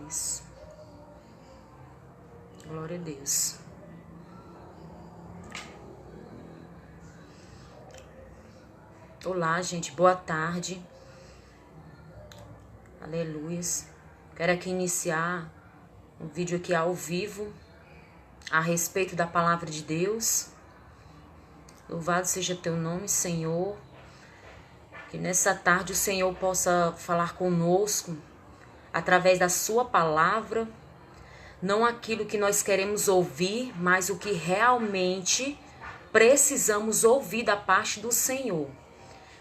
Isso. Glória a Deus. Olá, gente. Boa tarde. Aleluia. Quero aqui iniciar um vídeo aqui ao vivo a respeito da palavra de Deus. Louvado seja teu nome, Senhor. Que nessa tarde o Senhor possa falar conosco através da sua palavra. Não aquilo que nós queremos ouvir, mas o que realmente precisamos ouvir da parte do Senhor.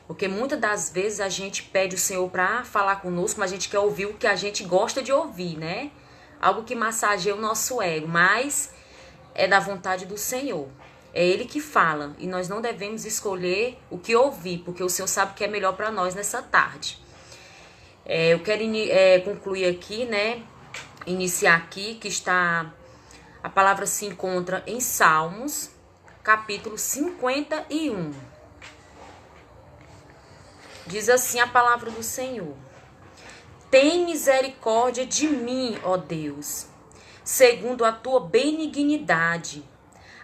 Porque muitas das vezes a gente pede o Senhor para falar conosco, mas a gente quer ouvir o que a gente gosta de ouvir, né? Algo que massageia o nosso ego, mas é da vontade do Senhor. É Ele que fala e nós não devemos escolher o que ouvir, porque o Senhor sabe o que é melhor para nós nessa tarde. Eu quero concluir aqui, né? Iniciar aqui, que a palavra se encontra em Salmos, capítulo 51. Diz assim a palavra do Senhor: tem misericórdia de mim, ó Deus, segundo a tua benignidade,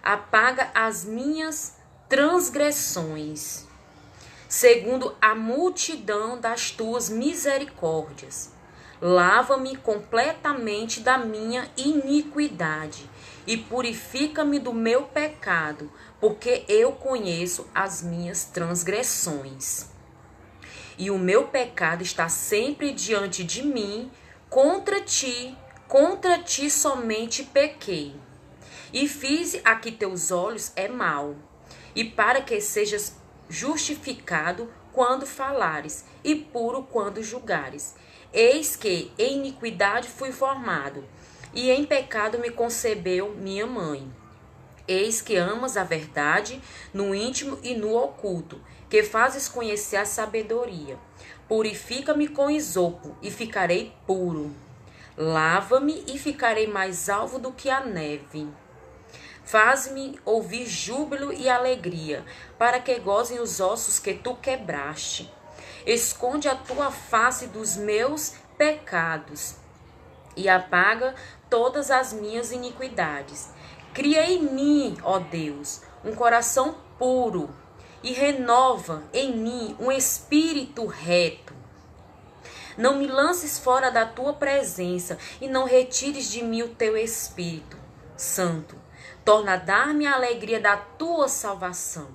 apaga as minhas transgressões, segundo a multidão das tuas misericórdias. Lava-me completamente da minha iniquidade e purifica-me do meu pecado, porque eu conheço as minhas transgressões. E o meu pecado está sempre diante de mim, contra ti somente pequei. E fiz a que teus olhos é mal, e para que sejas justificado quando falares, e puro quando julgares. Eis que em iniquidade fui formado, e em pecado me concebeu minha mãe. Eis que amas a verdade no íntimo e no oculto, que fazes conhecer a sabedoria. Purifica-me com isopo, e ficarei puro. Lava-me, e ficarei mais alvo do que a neve. Faz-me ouvir júbilo e alegria, para que gozem os ossos que tu quebraste. Esconde a tua face dos meus pecados, e apaga todas as minhas iniquidades. Cria em mim, ó Deus, um coração puro, e renova em mim um espírito reto. Não me lances fora da tua presença, e não retires de mim o teu Espírito Santo. Torna a dar-me a alegria da tua salvação,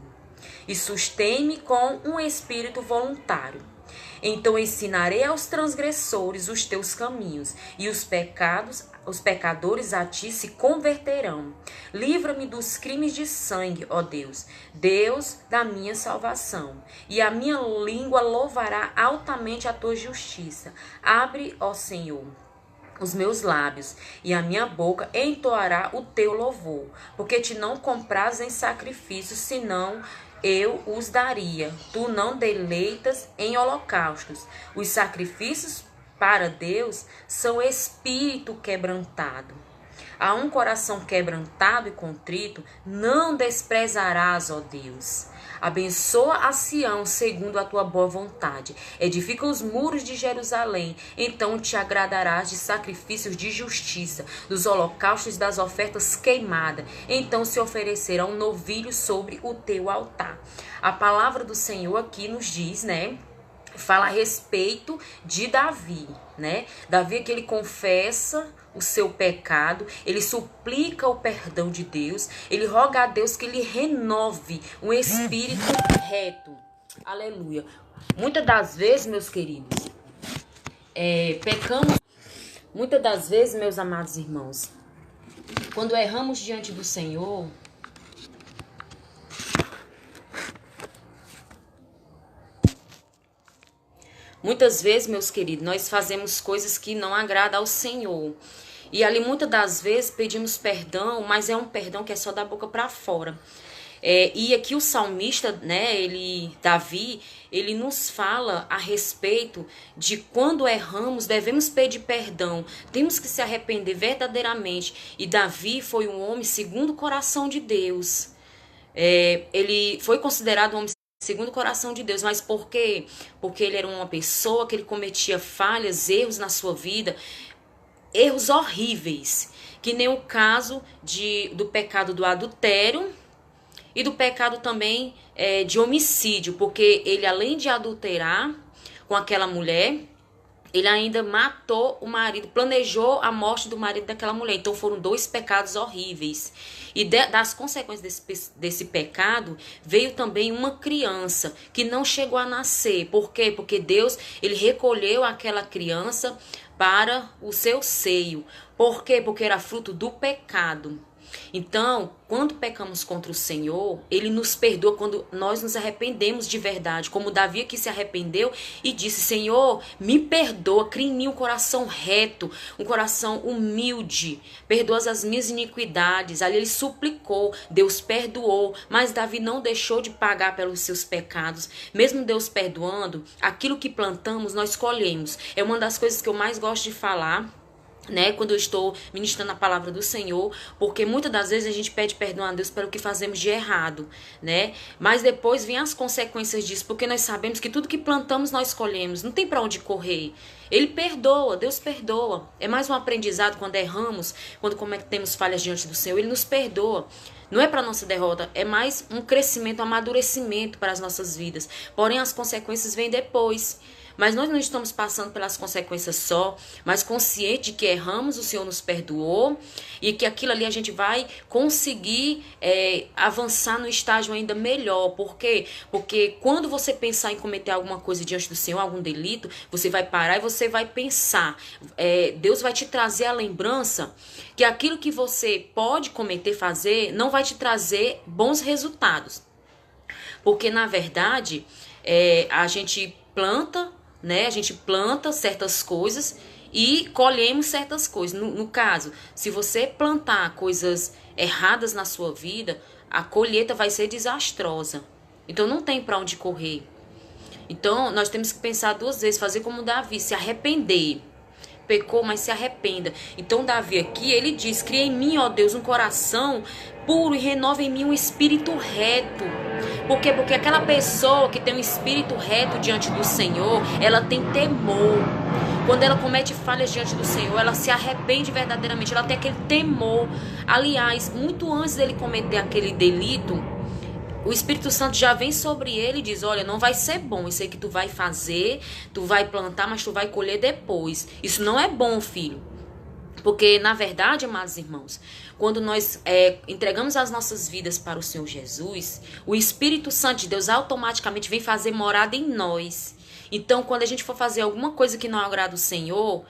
e sustém-me com um espírito voluntário. Então ensinarei aos transgressores os teus caminhos, e os pecadores a ti se converterão. Livra-me dos crimes de sangue, ó Deus, Deus da minha salvação. E a minha língua louvará altamente a tua justiça. Abre, ó Senhor, os meus lábios, e a minha boca entoará o teu louvor. Porque te não compraz em sacrifícios, senão eu os daria. Tu não deleitas em holocaustos. Os sacrifícios para Deus são espírito quebrantado. A um coração quebrantado e contrito não desprezarás, ó Deus. Abençoa a Sião segundo a tua boa vontade. Edifica os muros de Jerusalém. Então te agradarás de sacrifícios de justiça, dos holocaustos e das ofertas queimadas. Então se oferecerão novilhos sobre o teu altar. A palavra do Senhor aqui nos diz, né? Fala a respeito de Davi, né? Davi que ele confessa o seu pecado, ele suplica o perdão de Deus, ele roga a Deus que ele renove um espírito reto. Aleluia. Muitas das vezes, meus queridos, pecamos. Muitas das vezes, meus amados irmãos, quando erramos diante do Senhor, muitas vezes, meus queridos, nós fazemos coisas que não agradam ao Senhor. E ali muitas das vezes pedimos perdão, mas é um perdão que é só da boca para fora. E aqui o salmista, né, Davi, ele nos fala a respeito de quando erramos, devemos pedir perdão. Temos que se arrepender verdadeiramente. E Davi foi um homem segundo o coração de Deus. Ele foi considerado um homem segundo o coração de Deus, mas por quê? Porque ele era uma pessoa que ele cometia falhas, erros na sua vida, erros horríveis, que nem o caso do pecado do adultério e do pecado também de homicídio, porque ele, além de adulterar com aquela mulher, ele ainda matou o marido, planejou a morte do marido daquela mulher. Então foram 2 pecados horríveis. E das consequências desse pecado, veio também uma criança que não chegou a nascer. Por quê? Porque Deus, ele recolheu aquela criança para o seu seio. Por quê? Porque era fruto do pecado. Então, quando pecamos contra o Senhor, Ele nos perdoa quando nós nos arrependemos de verdade. Como Davi que se arrependeu e disse: Senhor, me perdoa, cria em mim um coração reto, um coração humilde, perdoa as minhas iniquidades. Ali ele suplicou, Deus perdoou, mas Davi não deixou de pagar pelos seus pecados. Mesmo Deus perdoando, aquilo que plantamos, nós colhemos. É uma das coisas que eu mais gosto de falar, né, quando eu estou ministrando a palavra do Senhor, porque muitas das vezes a gente pede perdão a Deus pelo que fazemos de errado, né, mas depois vem as consequências disso, porque nós sabemos que tudo que plantamos nós colhemos, não tem para onde correr. Ele perdoa, Deus perdoa. É mais um aprendizado quando erramos, quando cometemos falhas diante do Senhor, Ele nos perdoa. Não é para nossa derrota, é mais um crescimento, um amadurecimento para as nossas vidas. Porém, as consequências vêm depois. Mas nós não estamos passando pelas consequências só, mas consciente de que erramos, o Senhor nos perdoou e que aquilo ali a gente vai conseguir avançar no estágio ainda melhor. Por quê? Porque quando você pensar em cometer alguma coisa diante do Senhor, algum delito, você vai parar e você vai pensar. Deus vai te trazer a lembrança que aquilo que você pode cometer, fazer, não vai te trazer bons resultados. Porque, na verdade, a gente planta, né? A gente planta certas coisas e colhemos certas coisas. No caso, se você plantar coisas erradas na sua vida, a colheita vai ser desastrosa. Então não tem para onde correr. Então nós temos que pensar 2 vezes, fazer como Davi, se arrepender. Pecou, mas se arrependa. Então Davi aqui, ele diz: cria em mim, ó Deus, um coração puro e renova em mim um espírito reto. Por quê? Porque aquela pessoa que tem um espírito reto diante do Senhor, ela tem temor. Quando ela comete falhas diante do Senhor, ela se arrepende verdadeiramente, ela tem aquele temor. Aliás, muito antes dele cometer aquele delito, o Espírito Santo já vem sobre ele e diz: olha, não vai ser bom isso aí que tu vai fazer, tu vai plantar, mas tu vai colher depois. Isso não é bom, filho. Porque, na verdade, amados irmãos, quando nós entregamos as nossas vidas para o Senhor Jesus, o Espírito Santo de Deus automaticamente vem fazer morada em nós. Então, quando a gente for fazer alguma coisa que não agrada o Senhor,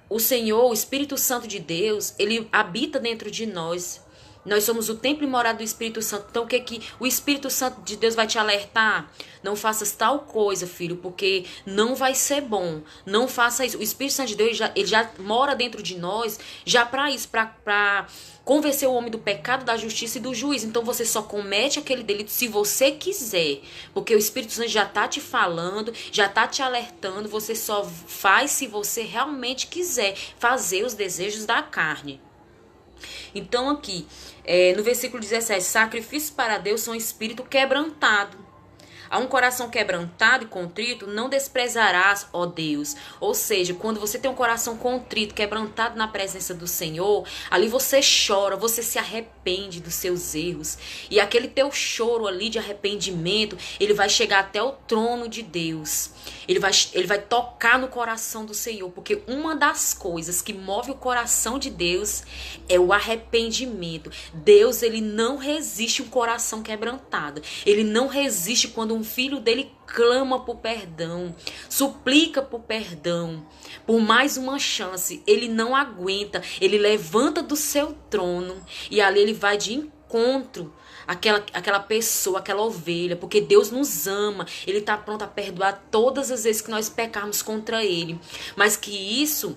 o Espírito Santo de Deus, ele habita dentro de nós. Nós somos o templo e morada do Espírito Santo. Então, o que o Espírito Santo de Deus vai te alertar? Não faças tal coisa, filho, porque não vai ser bom. Não faça isso. O Espírito Santo de Deus, ele já mora dentro de nós, já para isso, para convencer o homem do pecado, da justiça e do juízo. Então, você só comete aquele delito se você quiser. Porque o Espírito Santo já tá te falando, já tá te alertando. Você só faz se você realmente quiser fazer os desejos da carne. Então aqui, no versículo 17, sacrifícios para Deus são espírito quebrantado. A um coração quebrantado e contrito não desprezarás, ó Deus. Ou seja, quando você tem um coração contrito, quebrantado na presença do Senhor, ali você chora, você se arrepende dos seus erros. E aquele teu choro ali de arrependimento, ele vai chegar até o trono de Deus. Ele vai tocar no coração do Senhor, porque uma das coisas que move o coração de Deus é o arrependimento. Deus, ele não resiste um coração quebrantado. Ele não resiste quando um filho dele clama por perdão, suplica por perdão, por mais uma chance. Ele não aguenta, ele levanta do seu trono e ali ele vai de encontro aquela pessoa, aquela ovelha, porque Deus nos ama, Ele está pronto a perdoar todas as vezes que nós pecarmos contra Ele, mas que isso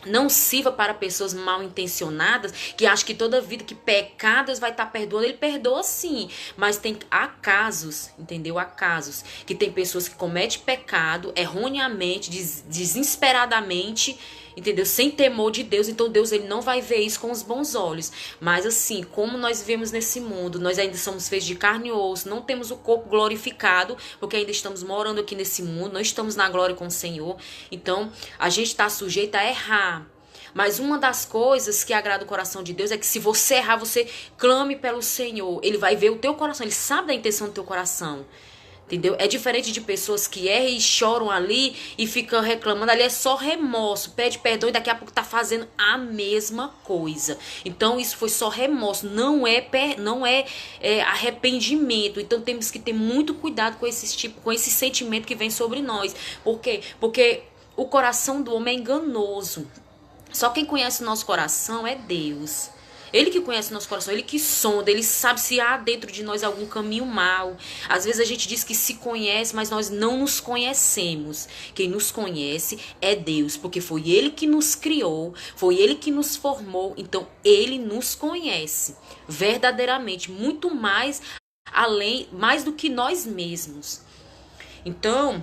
não sirva para pessoas mal intencionadas, que acham que toda vida que pecar, Deus vai estar perdoando. Ele perdoa sim, mas há casos, entendeu? Há casos que tem pessoas que cometem pecado erroneamente, desesperadamente, entendeu? Sem temor de Deus. Então Deus, ele não vai ver isso com os bons olhos. Mas assim, como nós vivemos nesse mundo, nós ainda somos feitos de carne e osso, não temos o corpo glorificado, porque ainda estamos morando aqui nesse mundo, não estamos na glória com o Senhor. Então a gente está sujeito a errar. Mas uma das coisas que agrada o coração de Deus é que se você errar, você clame pelo Senhor. Ele vai ver o teu coração, ele sabe da intenção do teu coração. Entendeu? É diferente de pessoas que erram e choram ali e ficam reclamando. Ali é só remorso. Pede perdão e daqui a pouco tá fazendo a mesma coisa. Então isso foi só remorso. Não é arrependimento. Então temos que ter muito cuidado com esse sentimento que vem sobre nós. Por quê? Porque o coração do homem é enganoso. Só quem conhece o nosso coração é Deus. Ele que conhece o nosso coração, ele que sonda, ele sabe se há dentro de nós algum caminho mau. Às vezes a gente diz que se conhece, mas nós não nos conhecemos. Quem nos conhece é Deus, porque foi ele que nos criou, foi ele que nos formou, então ele nos conhece verdadeiramente, muito mais mais do que nós mesmos. Então,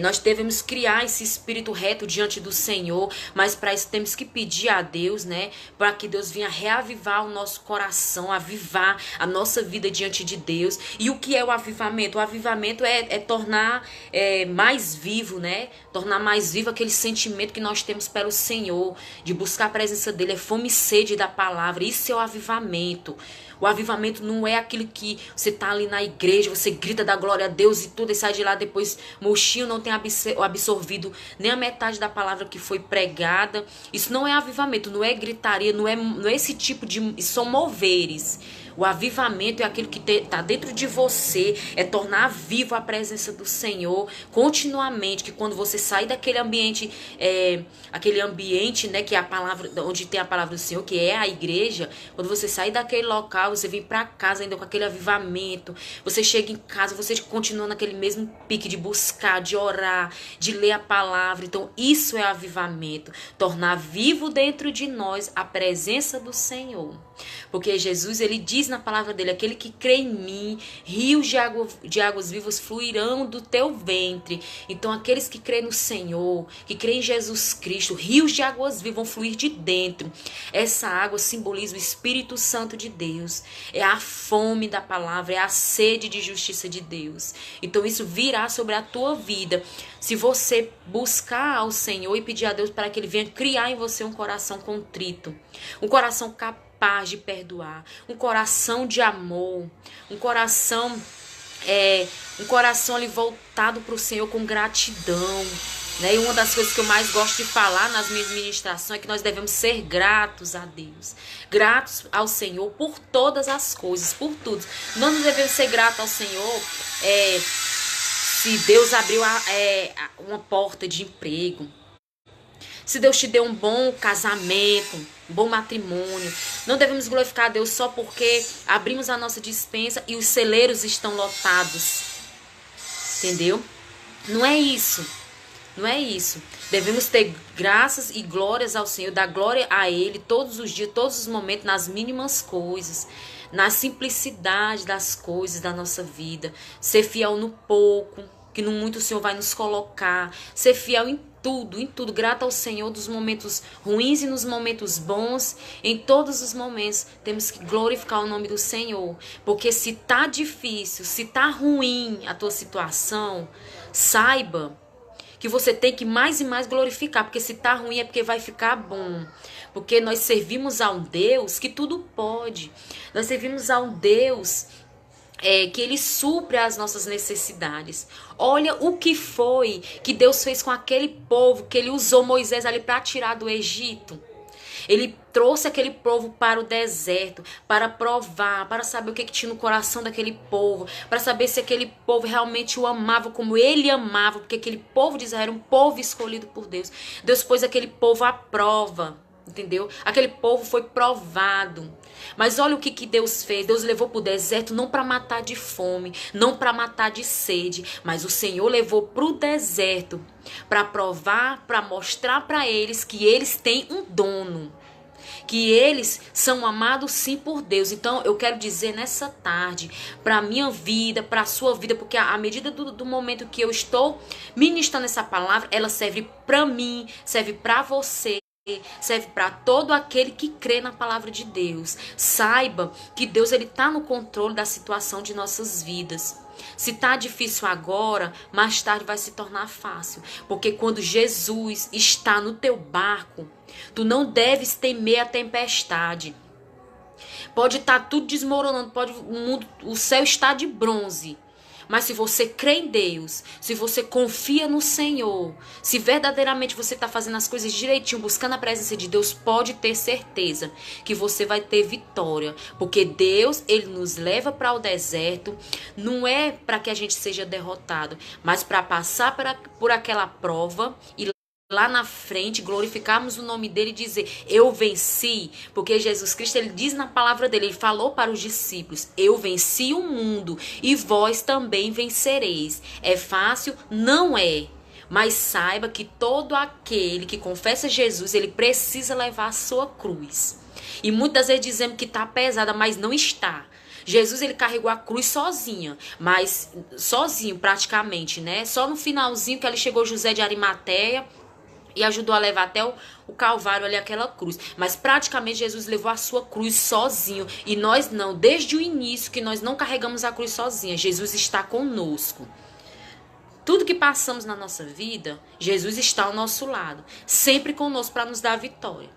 nós devemos criar esse espírito reto diante do Senhor, mas para isso temos que pedir a Deus, né? Para que Deus venha reavivar o nosso coração, avivar a nossa vida diante de Deus. E o que é o avivamento? O avivamento é tornar mais vivo, né? Tornar mais vivo aquele sentimento que nós temos pelo Senhor, de buscar a presença dele, é fome e sede da palavra. Isso é o avivamento. O avivamento não é aquilo que você tá ali na igreja, você grita da glória a Deus e tudo, e sai de lá depois murchinho, não tem absorvido nem a metade da palavra que foi pregada. Isso não é avivamento, não é gritaria, não é esse tipo de... São moveres. O avivamento é aquilo que está dentro de você, é tornar vivo a presença do Senhor continuamente, que quando você sai daquele ambiente, né, que é a palavra, onde tem a palavra do Senhor, que é a igreja, quando você sai daquele local, você vem para casa ainda com aquele avivamento, você chega em casa, você continua naquele mesmo pique de buscar, de orar, de ler a palavra. Então isso é avivamento, tornar vivo dentro de nós a presença do Senhor. Porque Jesus, ele diz na palavra dele, aquele que crê em mim, rios de águas vivas fluirão do teu ventre. Então aqueles que crêem no Senhor, que crêem em Jesus Cristo, rios de águas vivas vão fluir de dentro. Essa água simboliza o Espírito Santo de Deus, é a fome da palavra, é a sede de justiça de Deus. Então isso virá sobre a tua vida, se você buscar ao Senhor e pedir a Deus para que ele venha criar em você um coração contrito, um coração capaz de perdoar, um coração de amor, um coração ali voltado para o Senhor com gratidão, né? E uma das coisas que eu mais gosto de falar nas minhas ministrações é que nós devemos ser gratos a Deus, gratos ao Senhor por todas as coisas, por tudo. Nós não devemos ser gratos ao Senhor se Deus abriu uma porta de emprego, se Deus te deu um bom casamento, um bom matrimônio. Não devemos glorificar a Deus só porque abrimos a nossa despensa e os celeiros estão lotados. Entendeu? Não é isso. Não é isso. Devemos ter graças e glórias ao Senhor, dar glória a Ele todos os dias, todos os momentos, nas mínimas coisas, na simplicidade das coisas da nossa vida. Ser fiel no pouco, que no muito o Senhor vai nos colocar. Ser fiel em tudo, grato ao Senhor dos momentos ruins e nos momentos bons, em todos os momentos temos que glorificar o nome do Senhor, porque se tá difícil, se tá ruim a tua situação, saiba que você tem que mais e mais glorificar, porque se tá ruim é porque vai ficar bom, porque nós servimos a um Deus que tudo pode, nós servimos a um Deus que ele supre as nossas necessidades. Olha o que foi que Deus fez com aquele povo, que ele usou Moisés ali para tirar do Egito. Ele trouxe aquele povo para o deserto, para provar, para saber o que tinha no coração daquele povo, para saber se aquele povo realmente o amava como ele amava, porque aquele povo de Israel era um povo escolhido por Deus. Deus pôs aquele povo à prova, entendeu? Aquele povo foi provado. Mas olha o que Deus fez. Deus levou para o deserto não para matar de fome, não para matar de sede, mas o Senhor levou para o deserto para provar, para mostrar para eles que eles têm um dono, que eles são amados sim por Deus. Então eu quero dizer nessa tarde, para a minha vida, para a sua vida, porque à medida do momento que eu estou ministrando essa palavra, ela serve para mim, serve para você. serve para todo aquele que crê na palavra de Deus. Saiba que Deus ele está no controle da situação de nossas vidas. Se está difícil agora, mais tarde vai se tornar fácil. Porque quando Jesus está no teu barco, tu não deves temer a tempestade. Pode estar tudo desmoronando, o céu está de bronze. Mas se você crê em Deus, se você confia no Senhor, se verdadeiramente você está fazendo as coisas direitinho, buscando a presença de Deus, pode ter certeza que você vai ter vitória. Porque Deus, ele nos leva para o deserto, não é para que a gente seja derrotado, mas para passar por aquela prova e lá na frente glorificarmos o nome dele e dizer, eu venci, porque Jesus Cristo, ele diz na palavra dele, ele falou para os discípulos, eu venci o mundo e vós também vencereis. É fácil? Não é. Mas saiba que todo aquele que confessa Jesus, ele precisa levar a sua cruz. E muitas vezes dizemos que está pesada, mas não está. Jesus, ele carregou a cruz sozinho praticamente, né? Só no finalzinho que ele chegou José de Arimateia e ajudou a levar até o Calvário ali, aquela cruz. Mas praticamente Jesus levou a sua cruz sozinho. E nós não, desde o início que nós não carregamos a cruz sozinha. Jesus está conosco. Tudo que passamos na nossa vida, Jesus está ao nosso lado. Sempre conosco para nos dar a vitória.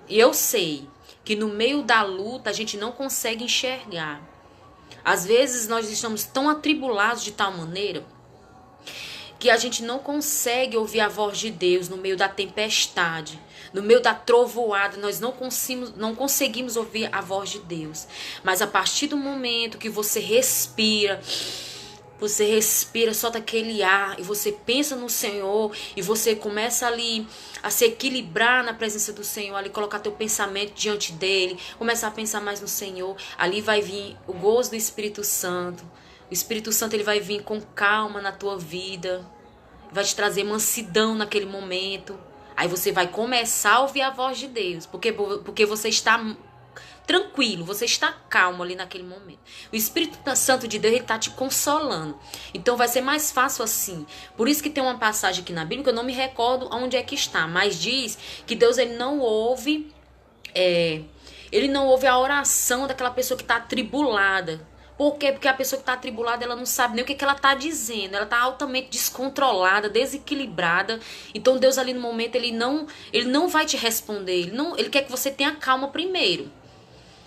E eu sei que no meio da luta a gente não consegue enxergar. Às vezes nós estamos tão atribulados de tal maneira que a gente não consegue ouvir a voz de Deus no meio da tempestade, no meio da trovoada, nós não conseguimos ouvir a voz de Deus. Mas a partir do momento que você respira, solta aquele ar e você pensa no Senhor e você começa ali a se equilibrar na presença do Senhor, ali colocar teu pensamento diante dele, começar a pensar mais no Senhor, ali vai vir o gozo do Espírito Santo. O Espírito Santo, ele vai vir com calma na tua vida, vai te trazer mansidão naquele momento. Aí você vai começar a ouvir a voz de Deus, porque você está tranquilo, você está calmo ali naquele momento. O Espírito Santo de Deus, ele está te consolando. Então vai ser mais fácil assim. Por isso que tem uma passagem aqui na Bíblia, que eu não me recordo onde é que está, mas diz que Deus, ele não ouve a oração daquela pessoa que está atribulada. Por quê? Porque a pessoa que está atribulada, ela não sabe nem o que ela está dizendo. Ela está altamente descontrolada, desequilibrada. Então Deus ali no momento, ele não vai te responder. Ele quer que você tenha calma primeiro.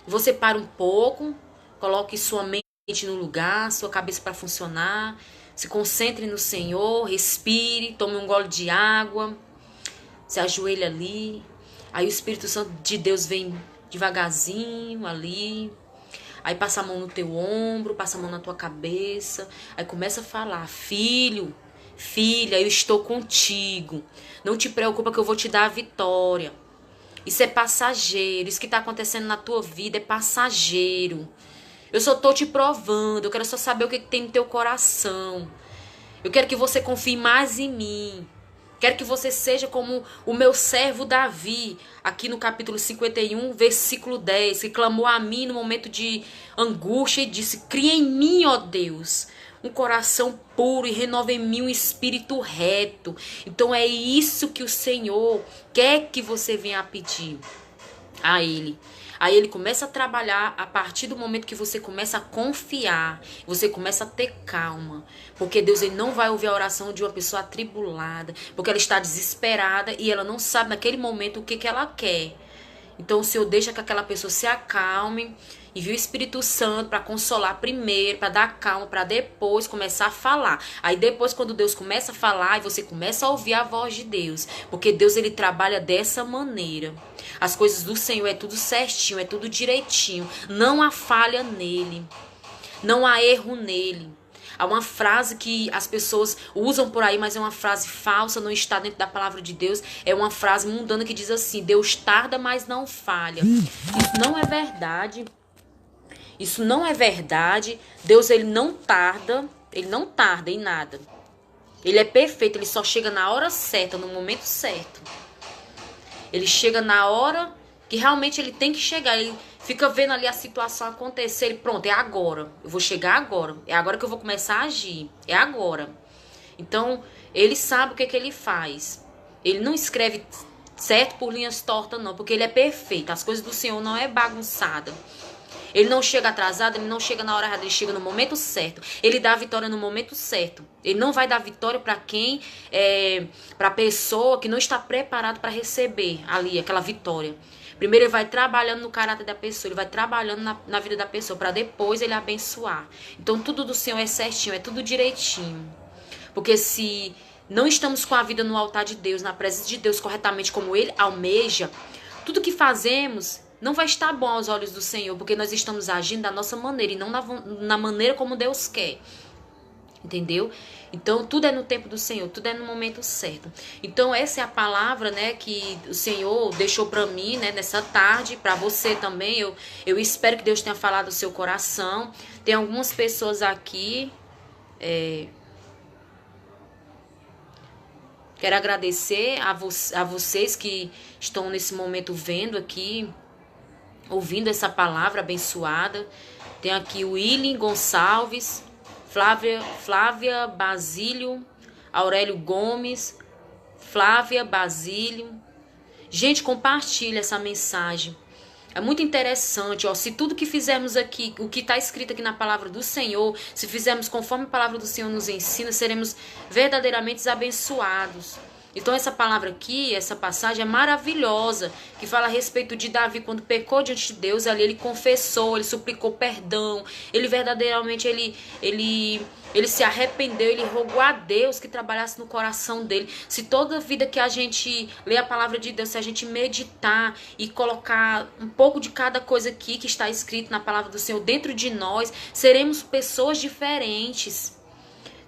Você para um pouco, coloque sua mente no lugar, sua cabeça para funcionar. Se concentre no Senhor, respire, tome um gole de água. Se ajoelhe ali. Aí o Espírito Santo de Deus vem devagarzinho ali. Aí passa a mão no teu ombro, passa a mão na tua cabeça. Aí começa a falar, filho, filha, eu estou contigo. Não te preocupa que eu vou te dar a vitória. Isso é passageiro, isso que está acontecendo na tua vida é passageiro. Eu só estou te provando, eu quero só saber o que tem no teu coração. Eu quero que você confie mais em mim. Quero que você seja como o meu servo Davi, aqui no capítulo 51, versículo 10, que clamou a mim no momento de angústia e disse, cria em mim, ó Deus, um coração puro e renova em mim um espírito reto. Então é isso que o Senhor quer que você venha a pedir a Ele. Aí ele começa a trabalhar a partir do momento que você começa a confiar, você começa a ter calma. Porque Deus, ele não vai ouvir a oração de uma pessoa atribulada, porque ela está desesperada e ela não sabe naquele momento o que ela quer. Então o Senhor deixa que aquela pessoa se acalme e viu o Espírito Santo para consolar primeiro, para dar calma, para depois começar a falar. Aí depois, quando Deus começa a falar, você começa a ouvir a voz de Deus, porque Deus, ele trabalha dessa maneira. As coisas do Senhor é tudo certinho, é tudo direitinho. Não há falha nele. Não há erro nele. Há uma frase que as pessoas usam por aí, mas é uma frase falsa, não está dentro da palavra de Deus. É uma frase mundana que diz assim, Deus tarda, mas não falha. Isso não é verdade. Isso não é verdade. Deus, ele não tarda em nada. Ele é perfeito, ele só chega na hora certa, no momento certo. Ele chega na hora que realmente ele tem que chegar. Ele fica vendo ali a situação acontecer. Ele, pronto, é agora. Eu vou chegar agora. É agora que eu vou começar a agir. É agora. Então, ele sabe o que ele faz. Ele não escreve certo por linhas tortas, não, porque ele é perfeito. As coisas do Senhor não é bagunçada. Ele não chega atrasado, ele não chega na hora errada, ele chega no momento certo. Ele dá a vitória no momento certo. Ele não vai dar vitória para quem, para a pessoa que não está preparado para receber ali aquela vitória. Primeiro ele vai trabalhando no caráter da pessoa, ele vai trabalhando na vida da pessoa, para depois ele abençoar. Então tudo do Senhor é certinho, é tudo direitinho. Porque se não estamos com a vida no altar de Deus, na presença de Deus corretamente como Ele almeja, tudo que fazemos não vai estar bom aos olhos do Senhor, porque nós estamos agindo da nossa maneira e não na maneira como Deus quer. Entendeu? Então tudo é no tempo do Senhor, tudo é no momento certo. Então essa é a palavra, né, que o Senhor deixou para mim, né, nessa tarde, para você também. Eu espero que Deus tenha falado no seu coração. Tem algumas pessoas aqui, quero agradecer a vocês que estão nesse momento vendo aqui, ouvindo essa palavra abençoada. Tem aqui o William Gonçalves, Flávia Basílio, Aurélio Gomes, Flávia Basílio. Gente, compartilha essa mensagem. É muito interessante, ó, se tudo que fizermos aqui, o que está escrito aqui na palavra do Senhor, se fizermos conforme a palavra do Senhor nos ensina, seremos verdadeiramente abençoados. Então essa palavra aqui, essa passagem é maravilhosa, que fala a respeito de Davi, quando pecou diante de Deus, ali ele confessou, ele suplicou perdão, ele verdadeiramente, ele se arrependeu, ele rogou a Deus que trabalhasse no coração dele. Se toda vida que a gente lê a palavra de Deus, se a gente meditar e colocar um pouco de cada coisa aqui que está escrito na palavra do Senhor dentro de nós, seremos pessoas diferentes.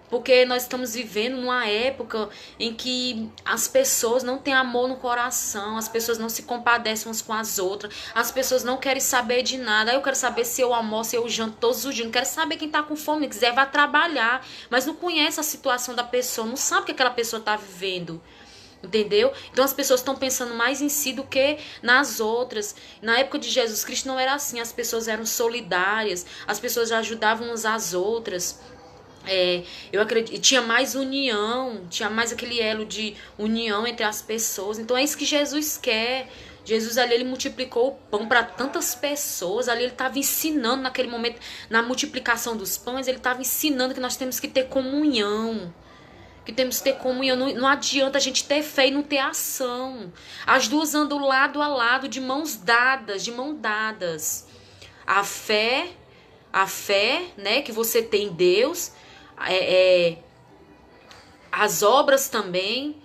Porque nós estamos vivendo numa época em que as pessoas não têm amor no coração, as pessoas não se compadecem umas com as outras, as pessoas não querem saber de nada. Eu quero saber se eu almoço, se eu janto todos os dias, não quero saber quem está com fome, quiser vai trabalhar, mas não conhece a situação da pessoa, não sabe o que aquela pessoa está vivendo. Entendeu? Então as pessoas estão pensando mais em si do que nas outras. Na época de Jesus Cristo não era assim, as pessoas eram solidárias, as pessoas ajudavam umas às outras. Eu acredito, tinha mais união, tinha mais aquele elo de união entre as pessoas. Então é isso que Jesus quer. Jesus ali, ele multiplicou o pão para tantas pessoas. Ali ele estava ensinando naquele momento, na multiplicação dos pães, ele estava ensinando que nós temos que ter comunhão. Que temos que ter comunhão. Não adianta a gente ter fé e não ter ação. As duas andam lado a lado, de mãos dadas, de mão dadas. A fé, né, que você tem em Deus, as obras também.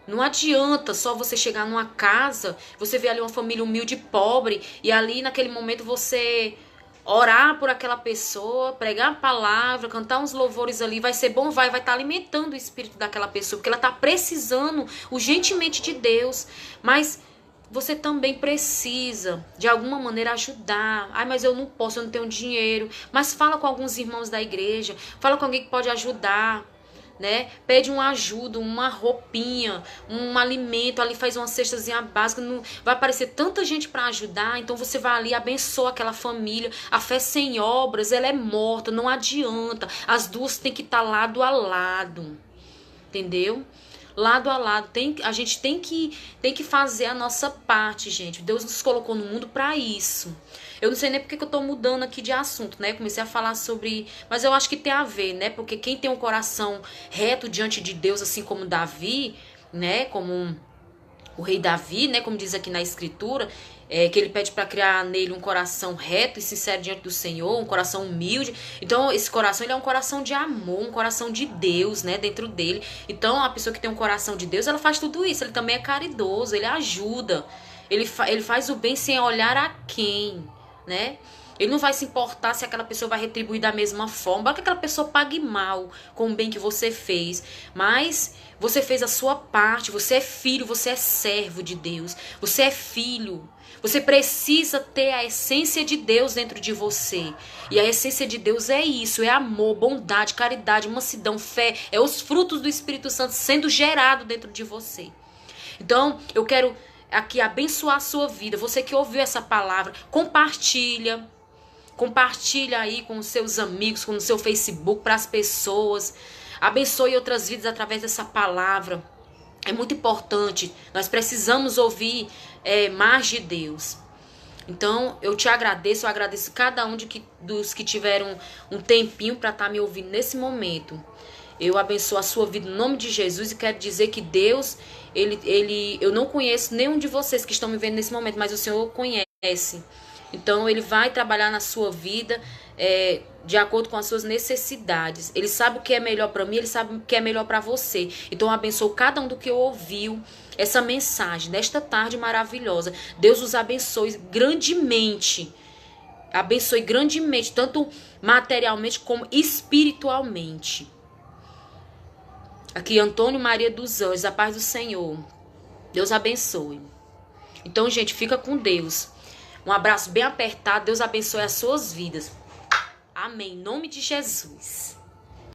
Não adianta só você chegar numa casa, você vê ali uma família humilde e pobre, e ali naquele momento você orar por aquela pessoa, pregar a palavra, cantar uns louvores ali, vai ser bom, vai estar alimentando o espírito daquela pessoa, porque ela está precisando urgentemente de Deus. Mas você também precisa, de alguma maneira, ajudar. Ai, mas eu não posso, eu não tenho dinheiro. Mas fala com alguns irmãos da igreja, fala com alguém que pode ajudar, né? Pede uma ajuda, uma roupinha, um alimento, ali faz uma cestazinha básica. Não, vai aparecer tanta gente para ajudar, então você vai ali, abençoa aquela família. A fé sem obras, ela é morta, não adianta. As duas têm que estar lado a lado, entendeu? Lado a lado, a gente tem que fazer a nossa parte, gente. Deus nos colocou no mundo para isso. Eu não sei nem porque que eu tô mudando aqui de assunto, né? Comecei a falar sobre... Mas eu acho que tem a ver, né? Porque quem tem um coração reto diante de Deus, assim como Davi, né? Como o rei Davi, né? Como diz aqui na escritura, que ele pede para criar nele um coração reto e sincero diante do Senhor, um coração humilde. Então esse coração, ele é um coração de amor, um coração de Deus, né, dentro dele. Então a pessoa que tem um coração de Deus, ela faz tudo isso. Ele também é caridoso, ele ajuda, ele faz o bem sem olhar a quem, né? Ele não vai se importar se aquela pessoa vai retribuir da mesma forma. Para que aquela pessoa pague mal com o bem que você fez. Mas você fez a sua parte. Você é filho, você é servo de Deus. Você é filho. Você precisa ter a essência de Deus dentro de você. E a essência de Deus é isso. É amor, bondade, caridade, mansidão, fé. É os frutos do Espírito Santo sendo gerado dentro de você. Então, eu quero aqui abençoar a sua vida. Você que ouviu essa palavra, compartilha aí com os seus amigos, com o seu Facebook, para as pessoas. Abençoe outras vidas através dessa palavra. É muito importante. Nós precisamos ouvir mais de Deus. Então, eu te agradeço, eu agradeço cada um dos que tiveram um tempinho para estar me ouvindo nesse momento. Eu abençoo a sua vida no nome de Jesus e quero dizer que Deus, eu não conheço nenhum de vocês que estão me vendo nesse momento, mas o Senhor conhece. Então, Ele vai trabalhar na sua vida de acordo com as suas necessidades. Ele sabe o que é melhor para mim, Ele sabe o que é melhor para você. Então, eu abençoo cada um do que ouviu essa mensagem nesta tarde maravilhosa. Deus os abençoe grandemente. Abençoe grandemente, tanto materialmente como espiritualmente. Aqui, Antônio Maria dos Anjos, a paz do Senhor. Deus abençoe. Então, gente, fica com Deus. Um abraço bem apertado. Deus abençoe as suas vidas. Amém. Em nome de Jesus.